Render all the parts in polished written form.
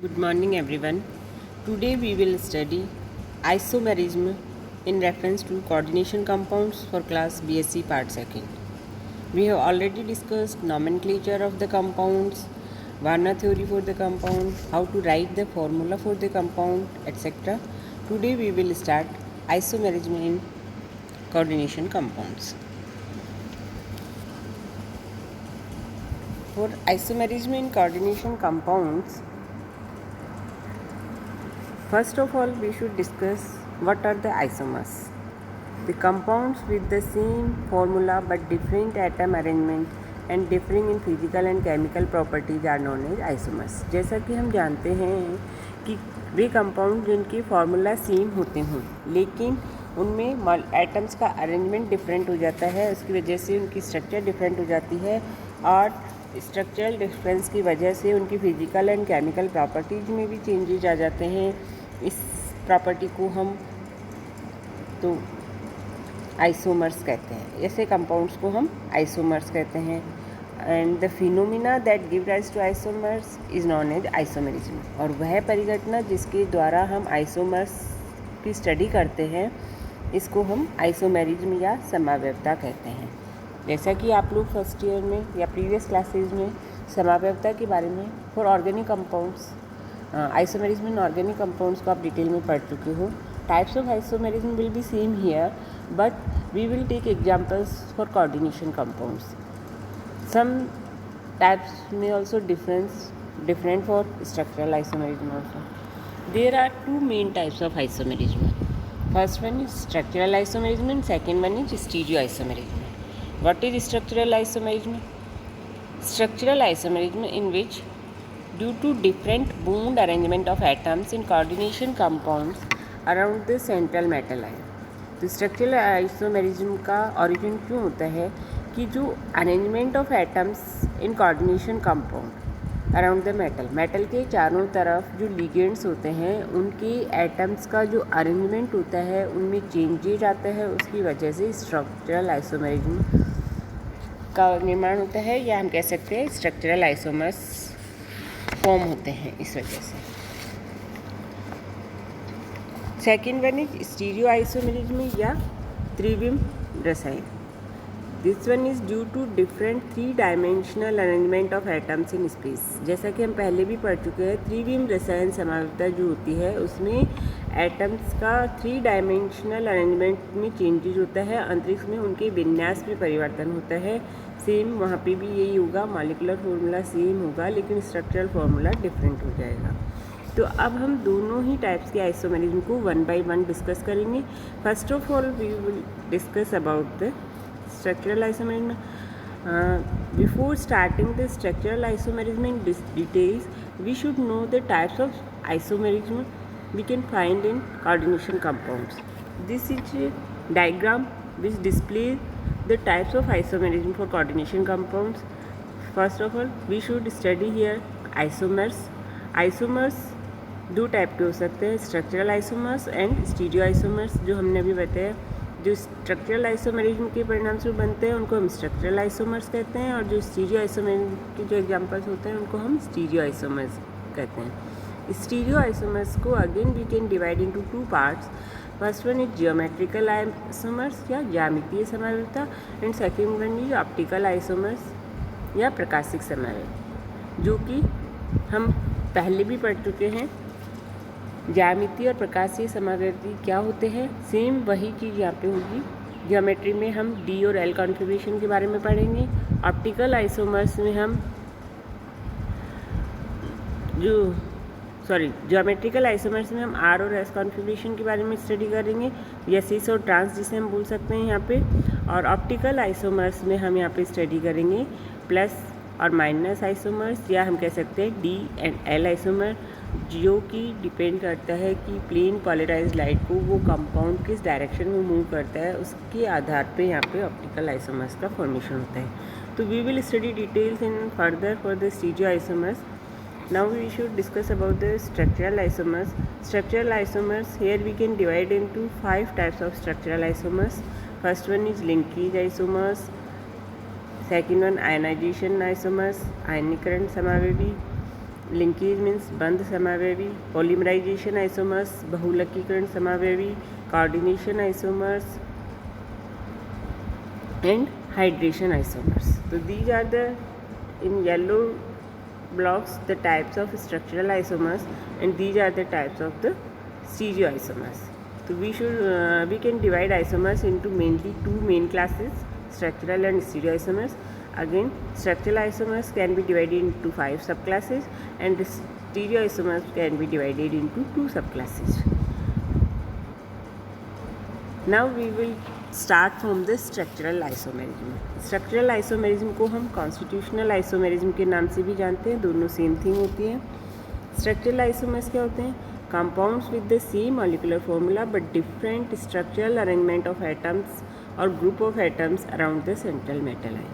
Good morning, everyone. Today we will study isomerism in reference to coordination compounds for class BSc Part 2nd. We have already discussed nomenclature of the compounds, Warner theory for the compound, how to write the formula for the compound, etc. Today we will start isomerism in coordination compounds. For isomerism in coordination compounds, first of all, we should discuss what are the isomers. The compounds with the same formula but different atom arrangement and differing in physical and chemical properties are known as isomers. जैसा कि हम जानते हैं कि वे compound जिनके formula same होते हों लेकिन उनमें एटम्स का अरेंजमेंट डिफरेंट हो जाता है, उसकी वजह से उनकी स्ट्रक्चर डिफरेंट हो जाती है और स्ट्रक्चरल डिफरेंस की वजह से उनकी फिजिकल एंड केमिकल प्रॉपर्टीज़ में भी चेंजेस आ जाते हैं. इस प्रॉपर्टी को हम तो आइसोमर्स कहते हैं. ऐसे कंपाउंड्स को हम आइसोमर्स कहते हैं. And the phenomena that give rise to isomers is known as isomerism. और वह परिघटना जिसके द्वारा हम आइसोमर्स की स्टडी करते हैं इसको हम आइसोमेरिज्म या समावयवता कहते हैं. जैसा कि आप लोग फर्स्ट ईयर में या प्रीवियस क्लासेज में समावयवता के बारे में for organic compounds isomerism in organic compounds को आप डिटेल में पढ़ चुके हो. Types of isomerism will be same here but we will take examples for coordination compounds. Some types may also different for structural isomerism also. There are two main types of isomerism. First one is structural isomerism and second one is stereoisomerism. What is structural isomerism? Structural isomerism in which due to different bond arrangement of atoms in coordination compounds around the central metal ion. तो structural isomerism का origin क्यों होता है कि जो arrangement of atoms in coordination compound around the metal के चारों तरफ जो लिगेंड्स होते हैं उनके एटम्स का जो अरेंजमेंट होता है उनमें चेंजेज आता है, उसकी वजह से स्ट्रक्चरल आइसोमेरिज्म का निर्माण होता है या हम कह सकते हैं स्ट्रक्चरल आइसोमर्स फॉर्म होते हैं इस वजह से. Second one is stereo isomerism या त्रिविम रसायन. This one is due to different 3 dimensional arrangement of atoms in space. जैसा कि हम पहले भी पढ़ चुके हैं, त्रिविम रसायन समावयवता जो होती है उसमें एटम्स का 3 डायमेंशनल अरेंजमेंट में चेंजेज होता है, अंतरिक्ष में उनके विन्यास में परिवर्तन होता है. सेम वहाँ पे भी यही होगा, मॉलिक्यूलर फार्मूला सेम होगा लेकिन स्ट्रक्चरल फार्मूला डिफरेंट हो जाएगा. तो अब हम दोनों ही टाइप्स के आइसोमेरिज्म को वन बाय वन डिस्कस करेंगे. First of all we will discuss about the structural isomerism. Before starting the structural isomerism in details we should know the types of isomerism we can find in coordination compounds. This is diagram which display the types of isomerism for coordination compounds. First of all we should study here isomers. Isomers 2 type के हो सकते हैं, structural isomers and stereo isomers. जो हमने अभी बताया, जो structural isomerism के परिणाम से बनते हैं उनको हम स्ट्रक्चरल आइसोमर्स कहते हैं और जो स्टीरियो आइसोमेरिज्म के जो एग्जांपल्स होते हैं उनको हम स्टीरियो आइसोमर्स कहते हैं. स्टीरियो आइसोमर्स को again we can divide into 2 parts. First one is geometrical isomers या ज्यामितीय समावयवता and second one is optical isomers या प्रकाशिक समावयव, जो कि हम पहले भी पढ़ चुके हैं. ज्यामितीय और प्रकाशीय समावयवी क्या होते हैं, सेम वही चीज़ यहाँ पे होगी. ज्योमेट्री में हम डी और एल कॉन्फिगरेशन के बारे में पढ़ेंगे. ऑप्टिकल आइसोमर्स में हम ज्योमेट्रिकल आइसोमर्स में हम आर और एस कॉन्फिगरेशन के बारे में स्टडी करेंगे, या सिस और ट्रांस जिसे हम बोल सकते हैं यहाँ पे. और ऑप्टिकल आइसोमर्स में हम यहाँ पे स्टडी करेंगे प्लस और माइनस आइसोमर्स, या हम कह सकते हैं डी एंड एल आइसोमर, जो कि डिपेंड करता है कि प्लेन पोलराइज्ड लाइट को वो कंपाउंड किस डायरेक्शन में मूव करता है, उसके आधार पे यहाँ पे ऑप्टिकल आइसोमर्स का फॉर्मेशन होता है. तो we will study details in further for the stereo isomers. Now we should discuss about the structural isomers. Structural isomers, here we can divide into 5 types of structural isomers. First one is linkage isomers. Second one ionization isomers, आयनीकरण समावयवी. Linkage means बंद समावयवी, polymerization isomers बहुलकीकरण समावयवी, coordination isomers and hydration isomers. So these are the in yellow blocks the types of structural isomers, and these are the types of the stereoisomers. So we can divide isomers into mainly two main classes, structural and stereoisomers. Again, structural isomers can be divided into 5 subclasses, and stereoisomers can be divided into 2 subclasses. Now we will start from the structural isomerism. Structural isomerism को हम constitutional isomerism के नाम से भी जानते हैं, दोनों same thing होती है. स्ट्रक्चरल आइसोमर्स क्या होते हैं? Compounds with the same molecular formula but different structural arrangement of atoms और group of atoms around the central metal ion.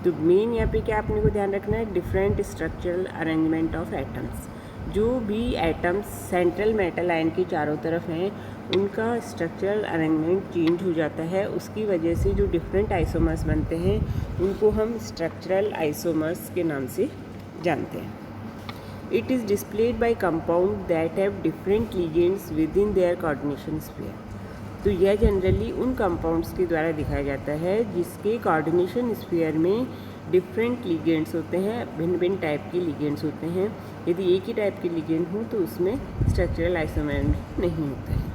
तो मेन यहाँ पे क्या आपने को ध्यान रखना है, different structural arrangement of atoms. जो भी एटम्स सेंट्रल मेटल आयन के चारों तरफ हैं उनका स्ट्रक्चरल अरेंजमेंट चेंज हो जाता है. उसकी वजह से जो डिफरेंट आइसोमर्स बनते हैं उनको हम स्ट्रक्चरल आइसोमर्स के नाम से जानते हैं. It is displayed bye compound that have different ligands with in their coordination sphere. तो यह जनरली उन कंपाउंड्स के द्वारा दिखाया जाता है जिसके कोऑर्डिनेशन स्फीयर में डिफरेंट लिगेंड्स होते हैं, भिन्न भिन्न टाइप के लिगेंड्स होते हैं. यदि एक ही टाइप के लिगेंड हो तो उसमें स्ट्रक्चरल आइसोमर नहीं होता है.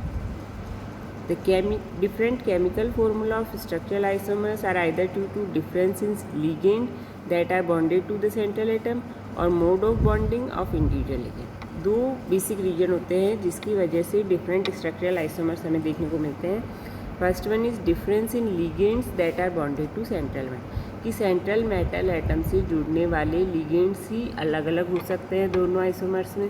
The different chemical formula of structural isomers are either due to difference in ligand that are bonded to the central atom or mode of bonding of individual ligand. दो basic reason होते हैं जिसकी वजह से different structural isomers हमें देखने को मिलते हैं. First one is difference in ligands that are bonded to central metal, कि सेंट्रल मेटल एटम से जुड़ने वाले लिगेंड्स ही अलग अलग हो सकते हैं दोनों आइसोमर्स में.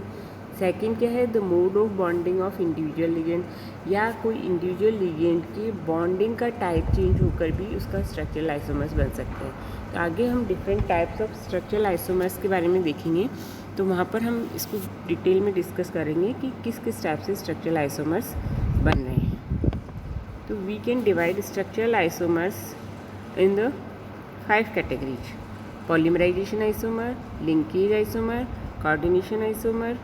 सेकंड क्या है, the mode of bonding of individual ligand, या कोई इंडिविजुअल लिगेंड की बॉन्डिंग का टाइप चेंज होकर भी उसका स्ट्रक्चरल आइसोमर्स बन सकते हैं. तो आगे हम different types of structural isomers के बारे में देखेंगे, तो वहाँ पर हम इसको डिटेल में डिस्कस करेंगे कि किस किस टाइप से स्ट्रक्चरल आइसोमर्स बन रहे हैं. तो we can divide structural isomers in the 5 categories: polymerisation isomer, linkage isomer, coordination isomer,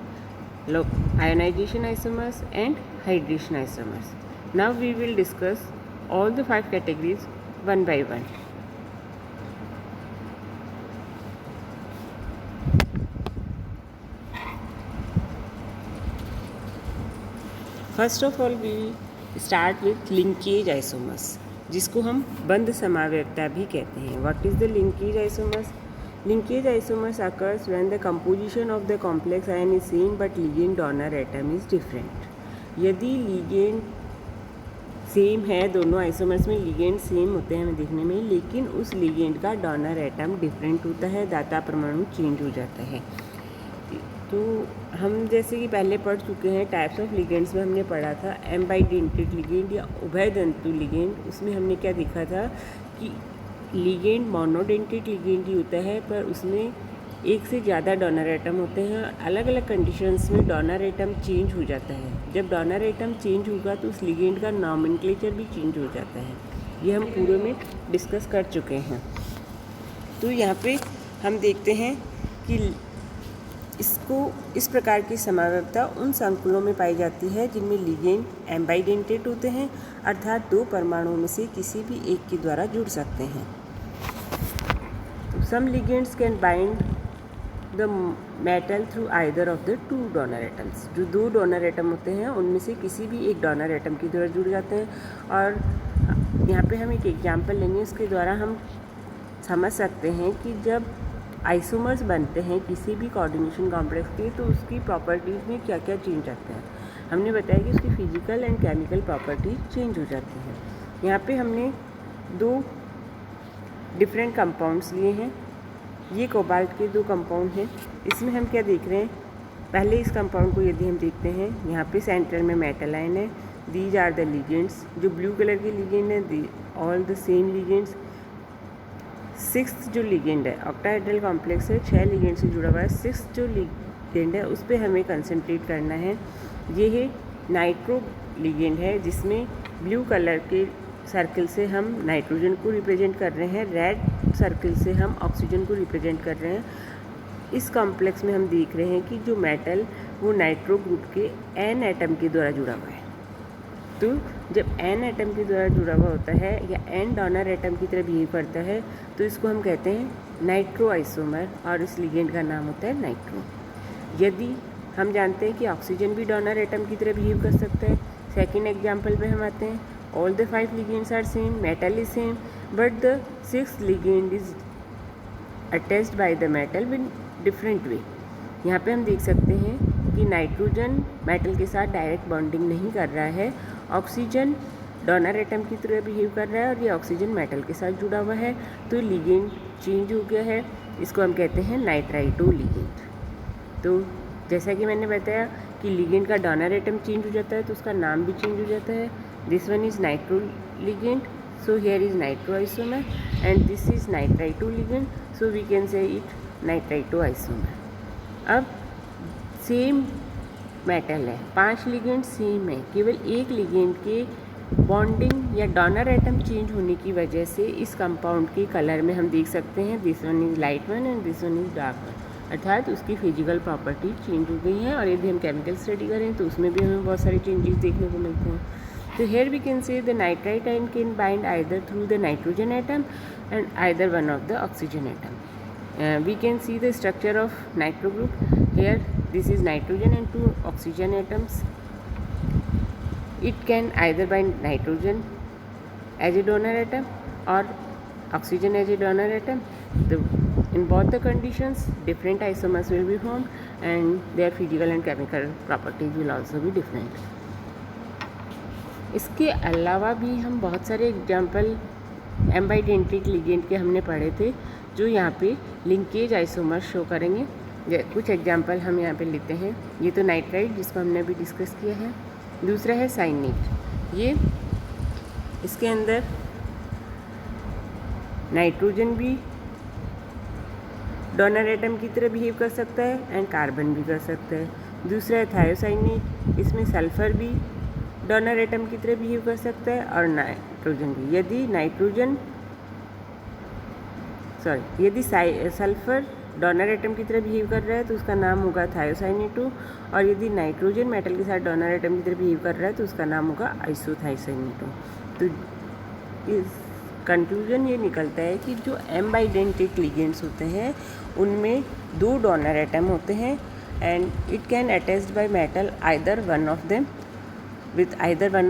ionization isomers and hydration isomers. Now we will discuss all the 5 categories one by one. First of all we start with linkage isomers, जिसको हम बंद समावयवता भी कहते हैं. What is the linkage isomers? Linkage isomers occurs when the composition of the complex ion is same but ligand donor atom is different. यदि ligand same है, दोनों isomers में ligand सेम होते हैं हमें देखने में, लेकिन उस ligand का डोनर एटम डिफरेंट होता है, दाता परमाणु चेंज हो जाता है. तो हम जैसे कि पहले पढ़ चुके हैं टाइप्स ऑफ लिगेंड्स में हमने पढ़ा था एम्बाइडेंटेड लिगेंड या उभयदंतु लिगेंड. उसमें हमने क्या देखा था कि लिगेंड मोनोडेंटेड लिगेंड ही होता है, पर उसमें एक से ज़्यादा डोनर एटम होते हैं. अलग अलग कंडीशंस में डोनर एटम चेंज हो जाता है. जब डोनर एटम चेंज होगा तो उस लिगेंड का नॉमेनक्लेचर भी चेंज हो जाता है. ये हम पूरे में डिस्कस कर चुके हैं. तो यहाँ पे हम देखते हैं कि इसको इस प्रकार की समावयवता उन संकुलों में पाई जाती है जिनमें लिगेंड एम्बाइडेंटेड होते हैं, अर्थात दो परमाणुओं में से किसी भी एक के द्वारा जुड़ सकते हैं. Some ligands can bind the metal through either of the two donor atoms. जो दो डोनर एटम होते हैं उनमें से किसी भी एक डोनर एटम के द्वारा जुड़ जाते हैं. और यहाँ पे हम एक एग्जांपल लेंगे, उसके द्वारा हम समझ सकते हैं कि जब आइसोमर्स बनते हैं किसी भी कोऑर्डिनेशन कॉम्प्लेक्स के तो उसकी प्रॉपर्टीज़ में क्या क्या चेंज आते हैं. हमने बताया कि उसकी physical and chemical properties change हो जाती हैं. यहाँ पे हमने दो डिफरेंट कंपाउंड्स लिए हैं. ये कोबाल्ट के दो कंपाउंड हैं. इसमें हम क्या देख रहे हैं, पहले इस कंपाउंड को यदि हम देखते हैं, यहाँ पे सेंटर में मेटल आयन है. These are the ligands. जो ब्लू कलर के लिगेंड है all the same ligands. 6th जो लिगेंड है ऑक्टाहेड्रल कॉम्प्लेक्स है, 6 लिगेंड से जुड़ा हुआ है. 6th जो लिगेंड है उस पर हमें कंसंट्रेट करना है. ये है नाइट्रो लिगेंड है, जिसमें ब्लू कलर के सर्कल से हम नाइट्रोजन को रिप्रेजेंट कर रहे हैं, रेड सर्कल से हम ऑक्सीजन को रिप्रेजेंट कर रहे हैं. इस कॉम्प्लेक्स में हम देख रहे हैं कि जो मेटल वो नाइट्रो ग्रुप के n एटम के द्वारा जुड़ा हुआ है। तो जब n एटम के द्वारा जुड़ा हुआ होता है या n डोनर एटम की तरह बिहेव करता है तो इसको हम कहते हैं नाइट्रो आइसोमर और इस लिगेंड का नाम होता है नाइट्रो। यदि हम जानते हैं कि ऑक्सीजन भी डोनर एटम की तरह बिहेव कर सकता है। सेकेंड एग्जाम्पल पे हम आते हैं, all the 5 ligands are same, metal is same, but the 6th ligand is attached by the metal with different way. यहाँ पे हम देख सकते हैं कि नाइट्रोजन मेटल के साथ डायरेक्ट बॉन्डिंग नहीं कर रहा है, ऑक्सीजन डोनर एटम की तरह बिहेव कर रहा है और ये ऑक्सीजन मेटल के साथ जुड़ा हुआ है, तो लिगेंड चेंज हो गया है। इसको हम कहते हैं नाइट्राइटो लिगेंड। तो जैसा कि मैंने बताया कि लिगेंड का डोनर एटम चेंज हो जाता है तो उसका नाम भी चेंज हो जाता है। This one is nitro ligand, so here is nitro isomer, and this is nitrito ligand, so we can say it nitrito isomer. अब सेम मेटल है, 5 लिगेंड सेम है, केवल एक लिगेंड के बॉन्डिंग या डोनर एटम चेंज होने की वजह से इस कंपाउंड के कलर में हम देख सकते हैं this one is light one and this one is dark one, अर्थात उसकी फिजिकल प्रॉपर्टी चेंज हो गई है। और यदि हम केमिकल स्टडी करें तो उसमें भी हमें बहुत सारे चेंजेस देखने को मिलते हैं। तो here we can say the nitrite ion can bind either through the nitrogen atom and either one of the oxygen atom. We can see the structure of nitro group. Here this is nitrogen and 2 oxygen atoms. It can either bind nitrogen as a donor atom or oxygen as a donor atom. In both the conditions different isomers will be formed and their physical and chemical properties will also be different. इसके अलावा भी हम बहुत सारे example एम्बाइडेंटिक ligand के हमने पढ़े थे जो यहाँ पे लिंकेज आइसोमर शो करेंगे। कुछ एग्जाम्पल हम यहाँ पे लेते हैं। ये तो नाइट्राइट जिसको हमने अभी डिस्कस किया है। दूसरा है साइनेट। ये इसके अंदर नाइट्रोजन भी डोनर एटम की तरह बिहेव कर सकता है एंड कार्बन भी कर सकता है। दूसरा है थायोसाइनेट, इसमें सल्फ़र भी डोनर एटम की तरह बिहेव कर सकता है और नाइट्रोजन भी। यदि सल्फ़र डोनर एटम की तरह बिहेव कर रहा है तो उसका नाम होगा थायोसाइनेटो, और यदि नाइट्रोजन मेटल के साथ डोनर एटम की तरह बिहेव कर रहा है तो उसका नाम होगा आइसोथायोसाइनेटो। तो इस कंक्लूजन ये निकलता है कि जो एम्बाइडेंटिक लिगेंड्स होते हैं उनमें 2 डोनर एटम होते हैं and it can attached by metal either one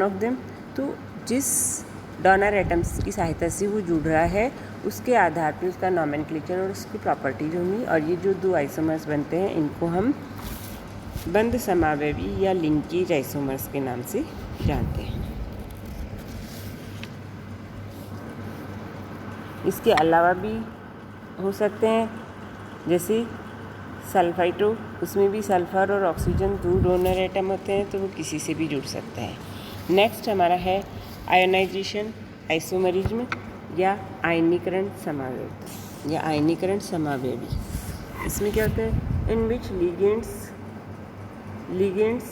of them. तो जिस डोनर एटम्स की सहायता से वो जुड़ रहा है उसके आधार पर उसका नॉमेनक्लेचर और उसकी प्रॉपर्टीज होंगी। और ये जो 2 आइसोमर्स बनते हैं इनको हम बंद समावयवी या लिंकेज आइसोमर्स के नाम से जानते हैं। इसके अलावा भी हो सकते हैं, जैसे सल्फाइटो, उसमें भी सल्फ़र और ऑक्सीजन 2 डोनर एटम होते हैं तो वो किसी से भी जुड़ सकता है। नेक्स्ट हमारा है आयोनाइजेशन आइसोमरिज्म या आयनीकरण समावयवी या आयनीकरण समावयवी। इसमें क्या होता है, in which ligands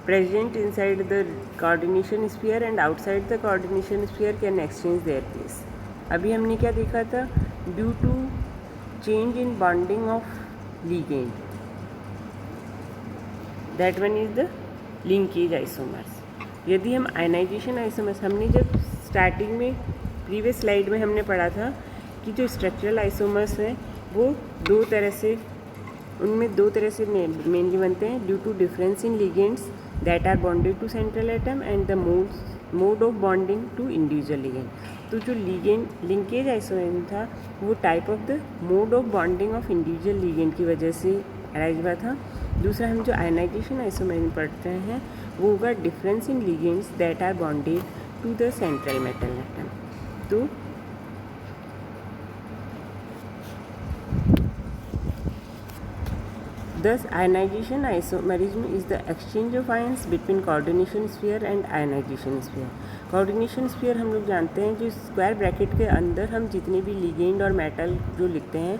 present inside the coordination sphere and outside the coordination sphere can exchange their place. अभी हमने क्या देखा था, due to change in bonding of ligand, that one is the linkage isomers. यदि हम आयनाइजेशन आइसोमर्स, हमने जब starting में प्रीवियस स्लाइड में हमने पढ़ा था कि जो स्ट्रक्चरल आइसोमर्स हैं वो उनमें दो तरह से मेनली बनते हैं, due to difference in ligands that are bonded to central atom and the mode of bonding to individual ligand. तो जो लिंकेज आइसोमर था वो type of the mode of bonding of individual ligand की वजह से arise हुआ था। दूसरा हम जो आयनाइजेशन आइसोमर में पढ़ते हैं वो होगा difference in ligands that are bonded to the central metal atom. तो thus ionization isomerism is the exchange of ions between coordination sphere and ionization sphere। coordination sphere हम लोग जानते हैं, जो स्क्वायर ब्रैकेट के अंदर हम जितने भी लिगेंड और मेटल जो लिखते हैं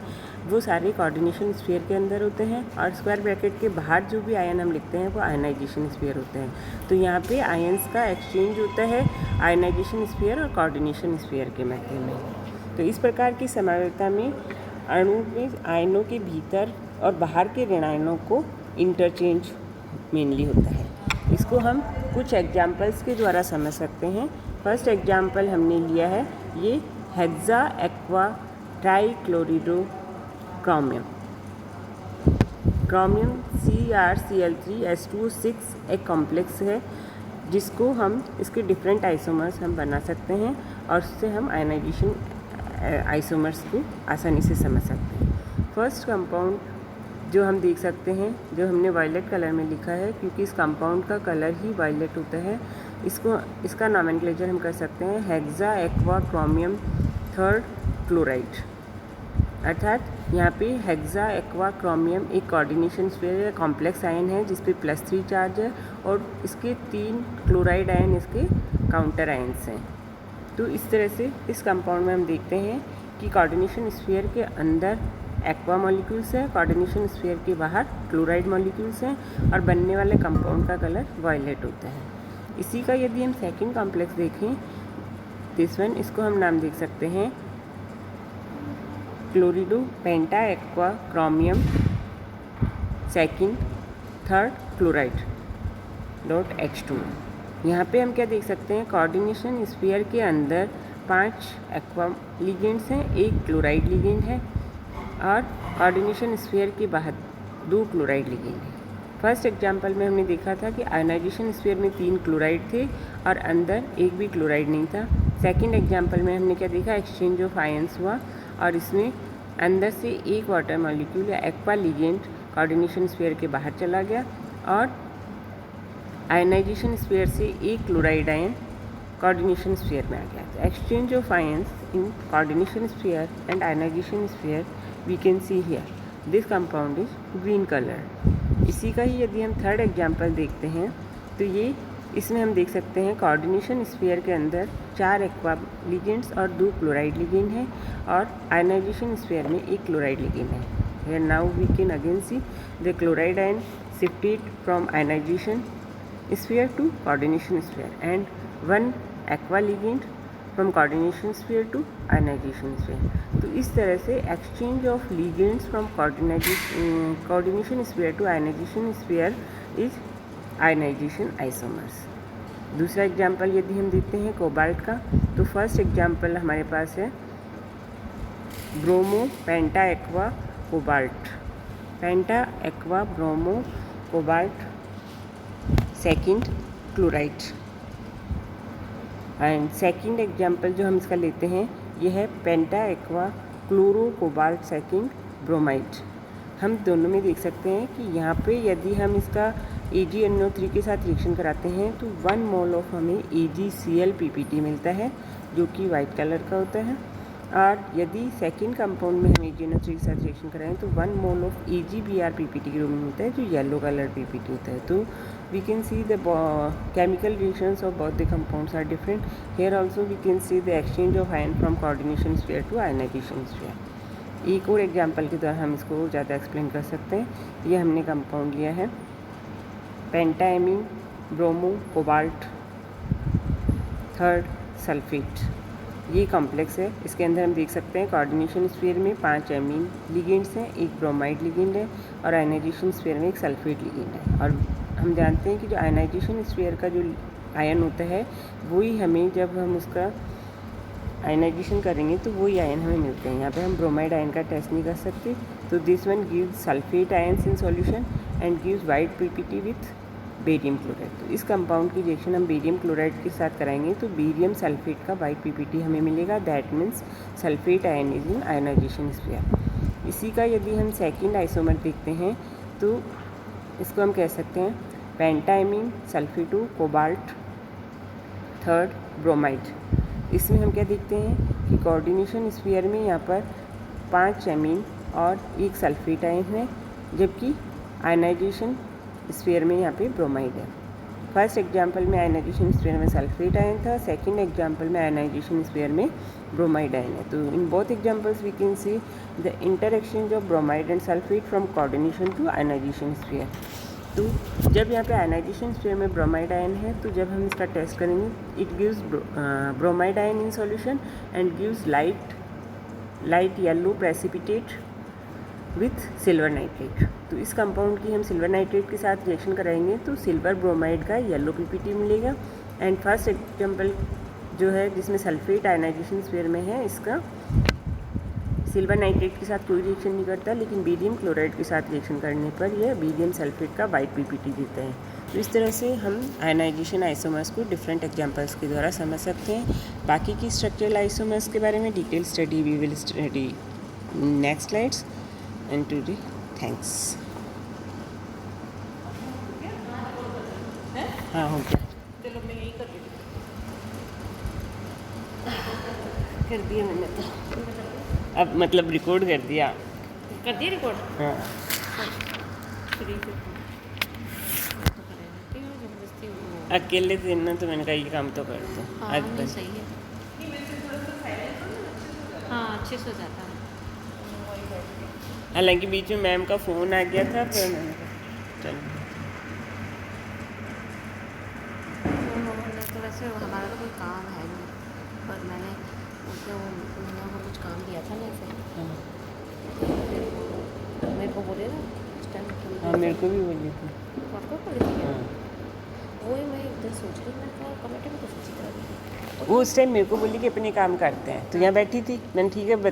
वो सारे कोऑर्डिनेशन स्फीयर के अंदर होते हैं, और स्क्वायर ब्रैकेट के बाहर जो भी आयन हम लिखते हैं वो आयनाइजेशन स्फीयर होते हैं। तो यहाँ पे आयन्स का एक्सचेंज होता है आयनाइजेशन स्फीयर और कोऑर्डिनेशन स्फीयर के मैटर में। तो इस प्रकार की समवेता में अणु में आयनों के भीतर और बाहर के ऋण आयनों को इंटरचेंज मेनली होता है। इसको हम कुछ एग्जाम्पल्स के द्वारा समझ सकते हैं। फर्स्ट एग्जाम्पल हमने लिया है ये hexa aqua trichlorido chromium. Chromium CrCl3S2O6 एक कॉम्प्लेक्स है जिसको हम इसके डिफरेंट आइसोमर्स हम बना सकते हैं और उससे हम आयनाइजेशन आइसोमर्स को आसानी से समझ सकते हैं। फर्स्ट कंपाउंड जो हम देख सकते हैं, जो हमने वायलेट कलर में लिखा है क्योंकि इस कंपाउंड का कलर ही वायलेट होता है, इसका नॉमेनक्लेचर हम कर सकते हैं hexa aqua chromium third chloride. अर्थात यहाँ पे हेक्सा एक्वा क्रोमियम एक कोऑर्डिनेशन स्फीयर या कॉम्प्लेक्स आयन है जिस पे +3 चार्ज है और इसके 3 क्लोराइड आयन इसके काउंटर आयन्स हैं। तो इस तरह से इस कंपाउंड में हम देखते हैं कि कोऑर्डिनेशन स्फीयर के अंदर एक्वा मॉलिक्यूल्स है, कोऑर्डिनेशन स्फीयर के बाहर क्लोराइड मॉलिक्यूल्स हैं और बनने वाले कंपाउंड का कलर वायलेट होता है। इसी का यदि हम सेकंड कॉम्प्लेक्स देखें दिस वन, इसको हम नाम देख सकते हैं chlorido penta aqua chromium second third chloride .H2। यहाँ पे हम क्या देख सकते हैं, कोऑर्डिनेशन स्फीयर के अंदर 5 एक्वा लिगेंड्स हैं, 1 क्लोराइड लिगेंड है और कोऑर्डिनेशन स्फीयर के बाहर 2 क्लोराइड लिगेंड है। फर्स्ट एग्जांपल में हमने देखा था कि आयनाइजेशन स्फीयर में 3 क्लोराइड थे और अंदर एक भी क्लोराइड नहीं था। सेकंड एग्जांपल में हमने क्या देखा, एक्सचेंज ऑफ आयंस हुआ और इसमें अंदर से एक वाटर मॉलिक्यूल या एक्वा लिगेंड कोऑर्डिनेशन स्फीयर के बाहर चला गया और आयनाइजेशन स्फीयर से एक क्लोराइड आयन कोऑर्डिनेशन स्फीयर में आ गया। Exchange of ions in coordination sphere and ionisation sphere we can see here, this compound is green colour. इसी का ही यदि हम थर्ड एग्जांपल देखते हैं तो ये इसमें हम देख सकते हैं कोऑर्डिनेशन स्फीयर के अंदर 4 एक्वा लिगेंड्स और 2 क्लोराइड लिगेंड हैं और आयनाइजेशन स्फीयर में 1 क्लोराइड लिगेंड है। Here now we can again see the chloride ion shifted from ionization sphere to coordination sphere and 1 aqua ligand from coordination sphere to ionization sphere। तो इस तरह से exchange of ligands from coordination sphere to ionization sphere is ionization isomers। दूसरा example यदि हम देखते हैं cobalt का, तो फर्स्ट एग्जाम्पल हमारे पास है bromo penta aqua cobalt, penta aqua bromo cobalt second chloride. And second example जो हम इसका लेते हैं यह है penta aqua chloro cobalt second bromide. हम दोनों में देख सकते हैं कि यहाँ पे यदि हम इसका AgNO3 के साथ रिएक्शन कराते हैं तो 1 मोल ऑफ हमें AgClPpt मिलता है जो कि वाइट कलर का होता है और यदि सेकंड कंपाउंड में हम AgNO3 के साथ रिएक्शन कराएं तो 1 मोल ऑफ AgBrPpt ग्रुप मिलता है जो येलो कलर PPT होता है। तो we can see the chemical reactions of both the compounds are different. Here also we can see the exchange of ion from coordination sphere to ionisation sphere. एक और example के द्वारा हम इसको ज़्यादा एक्सप्लेन कर सकते हैं। ये हमने कंपाउंड लिया है पेंटाएमीन ब्रोमो कोबाल्ट थर्ड सल्फेट, ये कॉम्प्लेक्स है। इसके अंदर हम देख सकते हैं कोऑर्डिनेशन स्फीयर में 5 एमीन लिगेंड्स हैं, 1 ब्रोमाइड लिगेंड है और आयनाइजेशन स्फीयर में 1 सल्फेट लिगेंड है। और हम जानते हैं कि जो आयनाइजेशन स्फीयर का जो आयन होता है वही हमें जब हम उसका आयनाइजेशन करेंगे तो वही आयन हमें मिलते हैं। यहाँ पे हम ब्रोमाइड आयन का टेस्ट नहीं कर सकते। तो this one gives sulphate ions in solution and gives white PPT with barium chloride. तो इस कंपाउंड की रिएक्शन हम बेरियम क्लोराइड के साथ कराएंगे तो बेरियम सल्फेट का वाइट PPT हमें मिलेगा, that means sulphate ion is in ionisation sphere. इसी का यदि हम सेकंड आइसोमर देखते हैं तो इसको हम कह सकते हैं पेंटाएमीन सल्फेटो कोबाल्ट थर्ड ब्रोमाइड। इसमें हम क्या देखते हैं कि कोऑर्डिनेशन स्फीयर में यहाँ पर 5 एमीन और 1 सल्फेट आयन है जबकि आयनाइजेशन स्फीयर में यहाँ पे ब्रोमाइड है। फर्स्ट एग्जांपल में आयनाइजेशन स्फीयर में सल्फेट आयन था, सेकंड एग्जांपल में आयनाइजेशन स्फीयर में ब्रोमाइड आयन है। तो in both examples we can see the inter exchange of bromide and sulphate from coordination to ionisation sphere. तो जब यहाँ पे आयनाइजेशन स्फीयर में ब्रोमाइड आयन है तो जब हम इसका टेस्ट करेंगे it gives bromide ion in solution and gives light light yellow precipitate with silver nitrate. तो इस कंपाउंड की हम सिल्वर नाइट्रेट के साथ रिएक्शन कराएंगे तो सिल्वर ब्रोमाइड का येलो पीपीटी मिलेगा। एंड फर्स्ट एग्जाम्पल जो है जिसमें सल्फेट आयनाइजेशन स्फीयर में है, इसका सिल्वर नाइट्रेट के साथ कोई रिएक्शन नहीं करता, लेकिन बेरियम क्लोराइड के साथ रिएक्शन करने पर यह बेरियम सल्फेट का वाइट पीपीटी देता है। तो इस तरह से हम आयनाइजेशन आइसोमर्स को डिफरेंट एग्जांपल्स के द्वारा समझ सकते हैं। बाकी की स्ट्रक्चरल आइसोमर्स के बारे में detail study we will study next slides. And today thanks. हाँ हो गया, चलो मैं यही कर देती कर दिया मैंने तो, अब मतलब रिकॉर्ड कर दिया। कर दिया रिकॉर्ड। हाँ फ्री से जबरदस्ती अकेले दिन ना, तो मैंने कहा ये काम तो कर दो। हाँ आज नहीं बस सही है। हाँ अच्छे से हो जाता है। हालांकि बीच में मैम का फ़ोन आ गया था, पर मैंने कहा चलो। तो वैसे हमारा तो कोई काम है नहीं, पर मैंने उनको कुछ काम दिया था ना ऐसे, मेरे को बोले ना उस टाइम। हाँ मेरे को भी बोली थी। आपको पड़ी थी हाँ वही मैं इधर सोच रही मैं कमेटी में तो सोची तरह वो उस टाइम मेरे को बोली कि अपने काम करते हैं, तो यहाँ बैठी थी, मैंने ठीक है